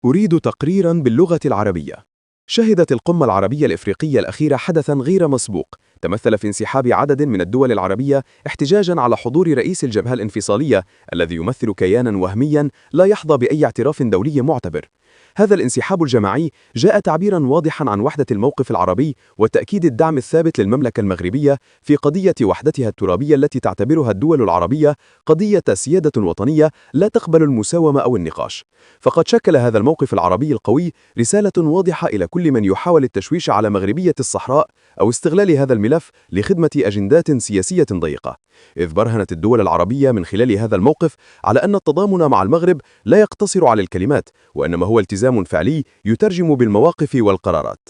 أريد تقريراً باللغة العربية. شهدت القمة العربية الإفريقية الأخيرة حدثاً غير مسبوق، تمثل في انسحاب عدد من الدول العربية احتجاجاً على حضور رئيس الجبهة الانفصالية الذي يمثل كياناً وهمياً لا يحظى بأي اعتراف دولي معتبر. هذا الانسحاب الجماعي جاء تعبيراً واضحاً عن وحدة الموقف العربي وتأكيد الدعم الثابت للمملكة المغربية في قضية وحدتها الترابية التي تعتبرها الدول العربية قضية سيادة وطنية لا تقبل المساومة أو النقاش. فقد شكل هذا الموقف العربي القوي رسالة واضحة إلى كل من يحاول التشويش على مغربية الصحراء أو استغلال هذا الملف لخدمة أجندات سياسية ضيقة، إذ برهنت الدول العربية من خلال هذا الموقف على أن التضامن مع المغرب لا يقتصر على الكلمات، وإنما هو التزام فعلي يترجم بالمواقف والقرارات.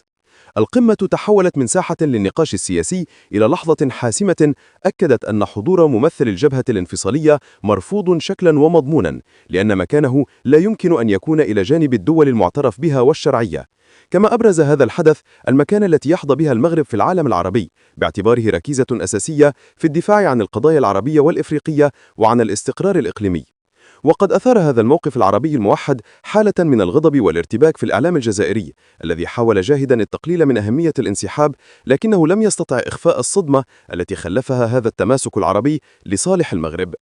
القمة تحولت من ساحة للنقاش السياسي إلى لحظة حاسمة أكدت أن حضور ممثل الجبهة الانفصالية مرفوض شكلا ومضمونا، لأن مكانه لا يمكن أن يكون إلى جانب الدول المعترف بها والشرعية. كما أبرز هذا الحدث المكانة التي يحظى بها المغرب في العالم العربي باعتباره ركيزة أساسية في الدفاع عن القضايا العربية والإفريقية وعن الاستقرار الإقليمي. وقد أثار هذا الموقف العربي الموحد حالة من الغضب والارتباك في الإعلام الجزائري الذي حاول جاهدا التقليل من أهمية الانسحاب، لكنه لم يستطع إخفاء الصدمة التي خلفها هذا التماسك العربي لصالح المغرب.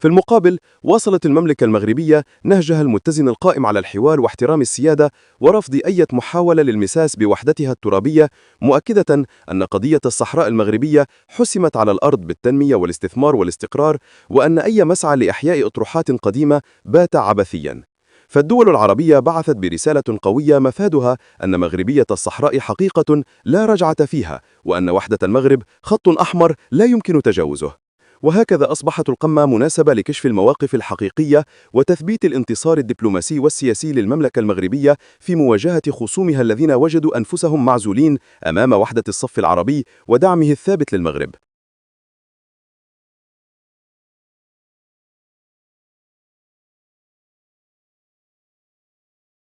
في المقابل واصلت المملكة المغربية نهجها المتزن القائم على الحوار واحترام السيادة ورفض أي محاولة للمساس بوحدتها الترابية، مؤكدة أن قضية الصحراء المغربية حسمت على الأرض بالتنمية والاستثمار والاستقرار، وأن أي مسعى لإحياء أطروحات قديمة بات عبثيا. فالدول العربية بعثت برسالة قوية مفادها أن مغربية الصحراء حقيقة لا رجعة فيها، وأن وحدة المغرب خط أحمر لا يمكن تجاوزه. وهكذا أصبحت القمة مناسبة لكشف المواقف الحقيقية وتثبيت الانتصار الدبلوماسي والسياسي للمملكة المغربية في مواجهة خصومها الذين وجدوا أنفسهم معزولين أمام وحدة الصف العربي ودعمه الثابت للمغرب.